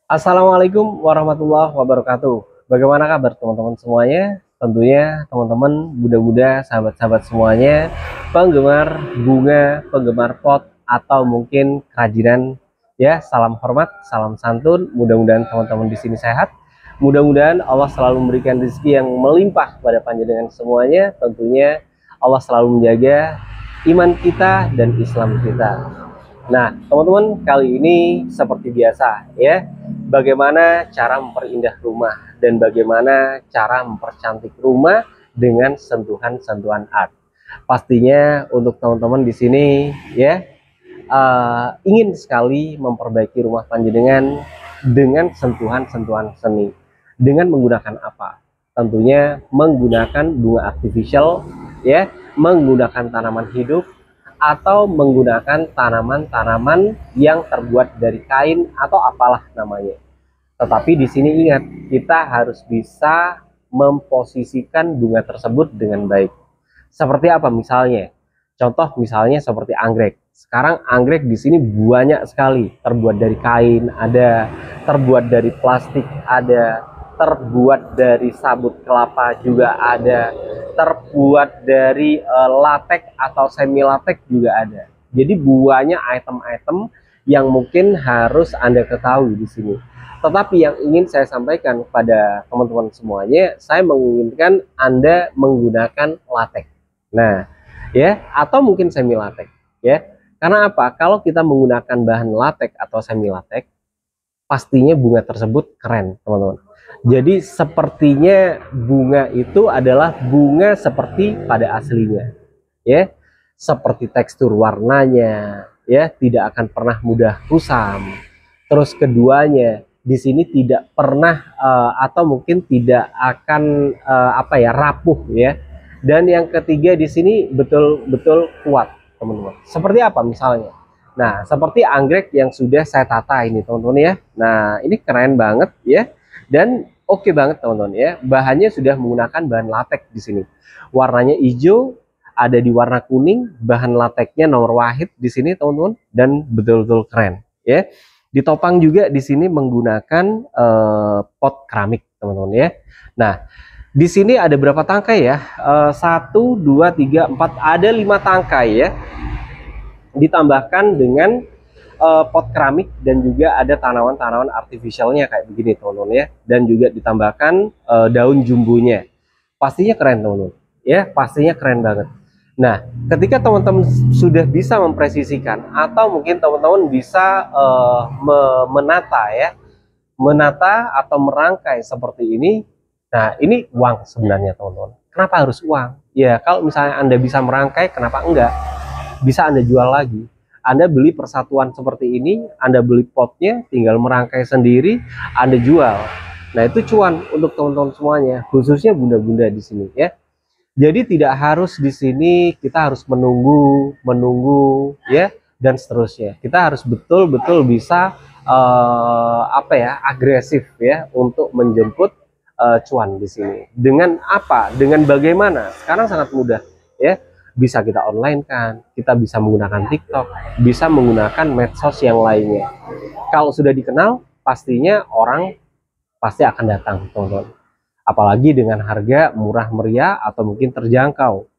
Assalamualaikum warahmatullahi wabarakatuh. Bagaimana kabar teman-teman semuanya? Tentunya teman-teman muda-muda, sahabat-sahabat semuanya, penggemar bunga, penggemar pot, atau mungkin kerajinan, ya, salam hormat, salam santun. Mudah-mudahan teman-teman di sini sehat. Mudah-mudahan Allah selalu memberikan rezeki yang melimpah kepada panjenengan semuanya. Tentunya Allah selalu menjaga iman kita dan Islam kita. Nah, teman-teman, kali ini seperti biasa, ya, bagaimana cara memperindah rumah dan bagaimana cara mempercantik rumah dengan sentuhan-sentuhan art. Pastinya untuk teman-teman di sini, ya, ingin sekali memperbaiki rumah panjenengan dengan sentuhan-sentuhan seni. Dengan menggunakan apa? Tentunya menggunakan bunga artificial, ya, menggunakan tanaman hidup, atau menggunakan tanaman-tanaman yang terbuat dari kain atau apalah namanya. Tetapi di sini ingat, kita harus bisa memposisikan bunga tersebut dengan baik. Seperti apa misalnya? Contoh misalnya seperti anggrek. Sekarang anggrek di sini banyak sekali, terbuat dari kain, ada terbuat dari plastik, ada terbuat dari sabut kelapa juga ada, terbuat dari latex atau semi latex juga ada. Jadi banyak item-item yang mungkin harus Anda ketahui di sini. Tetapi yang ingin saya sampaikan kepada teman-teman semuanya, saya menginginkan Anda menggunakan latex. Nah, ya, atau mungkin semi latex, ya. Karena apa? Kalau kita menggunakan bahan latex atau semi latex, pastinya bunga tersebut keren, teman-teman. Jadi sepertinya bunga itu adalah bunga seperti pada aslinya, ya, seperti tekstur warnanya, ya, tidak akan pernah mudah kusam. Terus keduanya di sini tidak pernah atau mungkin tidak akan rapuh, ya. Dan yang ketiga di sini betul-betul kuat, teman-teman. Seperti apa misalnya? Nah, seperti anggrek yang sudah saya tata ini, teman-teman, ya. Nah, ini keren banget, ya. Dan oke banget, teman-teman, ya. Bahannya sudah menggunakan bahan latex di sini. Warnanya hijau, ada di warna kuning, bahan lateksnya nomor wahid di sini, teman-teman, dan betul-betul keren, ya. Ditopang juga di sini menggunakan pot keramik, teman-teman, ya. Nah, di sini ada berapa tangkai ya? 1, 2, 3, 4, ada 5 tangkai, ya. Ditambahkan dengan pot keramik dan juga ada tanaman-tanaman artificialnya kayak begini, teman-teman, ya. Dan juga ditambahkan daun jumbonya. Pastinya keren, teman-teman, ya, pastinya keren banget. Nah, ketika teman-teman sudah bisa mempresisikan atau mungkin teman-teman bisa menata, ya, menata atau merangkai seperti ini. Nah, ini uang sebenarnya, teman-teman. Kenapa harus uang? Ya, kalau misalnya Anda bisa merangkai, kenapa enggak? Bisa Anda jual lagi. Anda beli persatuan seperti ini, Anda beli potnya, tinggal merangkai sendiri, Anda jual. Nah, itu cuan untuk teman-teman semuanya, khususnya bunda-bunda di sini, ya. Jadi tidak harus di sini kita harus menunggu, ya, dan seterusnya. Kita harus betul-betul bisa agresif, ya, untuk menjemput cuan di sini. Dengan apa? Dengan bagaimana? Sekarang sangat mudah, ya. Bisa kita online kan, kita bisa menggunakan TikTok, bisa menggunakan medsos yang lainnya. Kalau sudah dikenal, pastinya orang pasti akan datang, teman-teman. Apalagi dengan harga murah meriah atau mungkin terjangkau.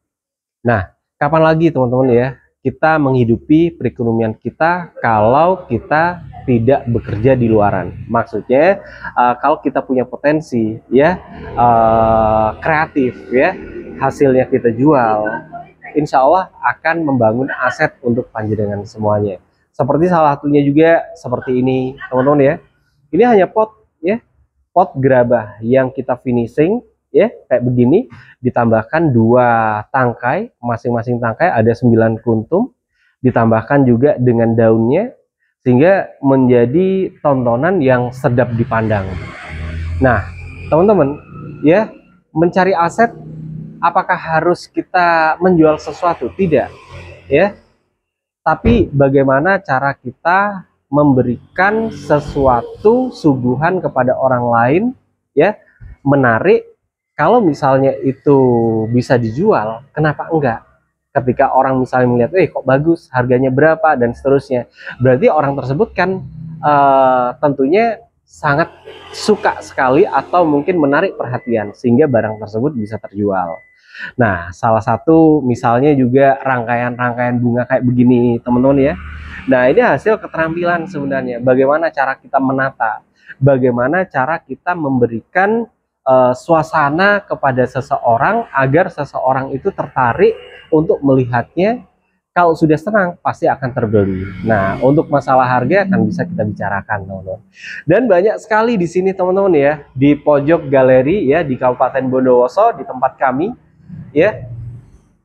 Nah, kapan lagi, teman-teman, ya, kita menghidupi perekonomian kita kalau kita tidak bekerja di luaran? Maksudnya kalau kita punya potensi, ya, kreatif, ya, hasilnya kita jual, insya Allah akan membangun aset untuk panjenengan semuanya. Seperti salah satunya juga seperti ini, teman-teman, ya. Ini hanya pot, ya, pot gerabah yang kita finishing, ya, kayak begini. Ditambahkan 2 tangkai, masing-masing tangkai ada 9 kuntum, ditambahkan juga dengan daunnya sehingga menjadi tontonan yang sedap dipandang. Nah, teman-teman, ya, mencari aset, apakah harus kita menjual sesuatu? Tidak, ya. Tapi bagaimana cara kita memberikan sesuatu suguhan kepada orang lain, ya, menarik. Kalau misalnya itu bisa dijual, kenapa enggak? Ketika orang misalnya melihat, kok bagus, harganya berapa, dan seterusnya, berarti orang tersebut kan tentunya sangat suka sekali atau mungkin menarik perhatian sehingga barang tersebut bisa terjual. Nah, salah satu misalnya juga rangkaian-rangkaian bunga kayak begini, teman-teman ya. Nah, ini hasil keterampilan sebenarnya. Bagaimana cara kita menata, bagaimana cara kita memberikan suasana kepada seseorang agar seseorang itu tertarik untuk melihatnya. Kalau sudah senang pasti akan terbeli. Nah, untuk masalah harga akan bisa kita bicarakan, teman-teman. Dan banyak sekali di sini, teman-teman ya, di pojok galeri ya di Kabupaten Bondowoso di tempat kami ya,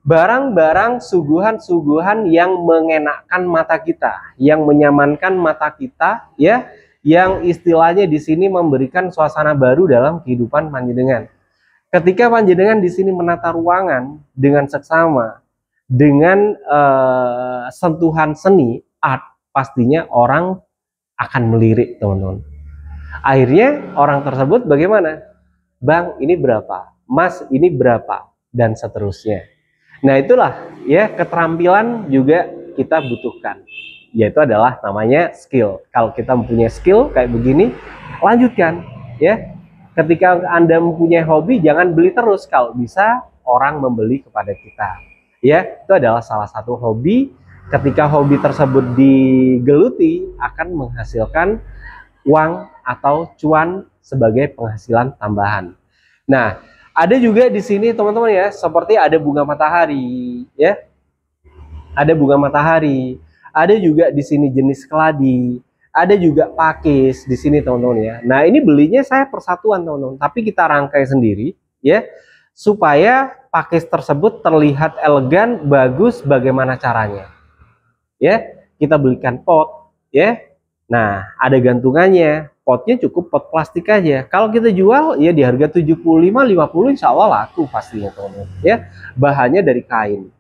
barang-barang suguhan-suguhan yang mengenakkan mata kita, yang menyamankan mata kita ya, yang istilahnya di sini memberikan suasana baru dalam kehidupan panjenengan. Ketika panjenengan di sini menata ruangan dengan seksama, dengan sentuhan seni art, pastinya orang akan melirik, teman-teman. Akhirnya orang tersebut bagaimana? Bang, ini berapa? Mas, ini berapa? Dan seterusnya. Nah, itulah ya keterampilan juga kita butuhkan, yaitu adalah namanya skill. Kalau kita mempunyai skill kayak begini, lanjutkan ya. Ketika Anda mempunyai hobi, jangan beli terus. Kalau bisa orang membeli kepada kita ya, itu adalah salah satu hobi. Ketika hobi tersebut digeluti akan menghasilkan uang atau cuan sebagai penghasilan tambahan. Nah, ada juga di sini teman-teman ya, seperti ada bunga matahari ya. Ada bunga matahari, ada juga di sini jenis keladi, ada juga pakis di sini teman-teman ya. Nah, ini belinya saya persatuan teman-teman, tapi kita rangkai sendiri ya, supaya pakis tersebut terlihat elegan, bagus. Bagaimana caranya? Ya, kita belikan pot ya. Nah, ada gantungannya. Potnya cukup pot plastik aja. Kalau kita jual ya di harga 75-50 insya Allah laku pastinya teman-teman ya. Bahannya dari kain.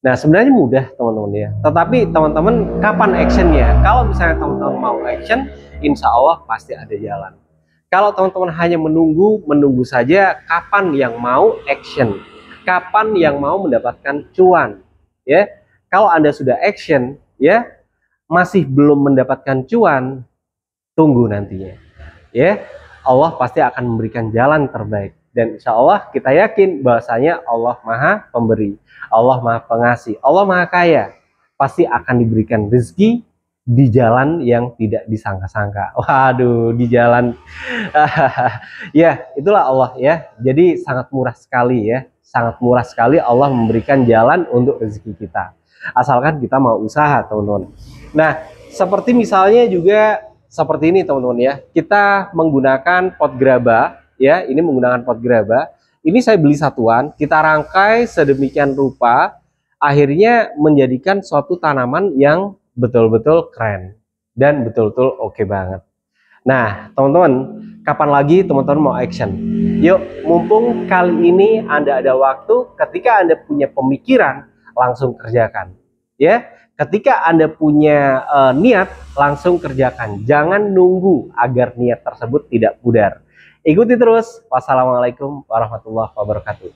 Nah, sebenarnya mudah teman-teman ya. Tetapi teman-teman kapan actionnya? Kalau misalnya teman-teman mau action, insya Allah pasti ada jalan. Kalau teman-teman hanya menunggu saja, kapan yang mau action? Kapan yang mau mendapatkan cuan? Ya, kalau Anda sudah action, ya masih belum mendapatkan cuan, tunggu nantinya. Ya, Allah pasti akan memberikan jalan terbaik. Dan insya Allah kita yakin bahwasanya Allah Maha Pemberi, Allah Maha Pengasih, Allah Maha Kaya. Pasti akan diberikan rezeki di jalan yang tidak disangka-sangka. Waduh, di jalan ya, itulah Allah ya. Jadi sangat murah sekali ya. Sangat murah sekali Allah memberikan jalan untuk rezeki kita. Asalkan kita mau usaha, teman-teman. Nah, seperti misalnya juga seperti ini, teman-teman ya. Kita menggunakan pot gerabah ya. Ini menggunakan pot gerabah. Ini saya beli satuan, kita rangkai sedemikian rupa, akhirnya menjadikan suatu tanaman yang betul-betul keren dan betul-betul oke banget. Nah, teman-teman, kapan lagi teman-teman mau action? Yuk, mumpung kali ini Anda ada waktu, ketika Anda punya pemikiran, langsung kerjakan. Ya, ketika Anda punya niat, langsung kerjakan. Jangan nunggu agar niat tersebut tidak pudar. Ikuti terus. Wassalamualaikum warahmatullahi wabarakatuh.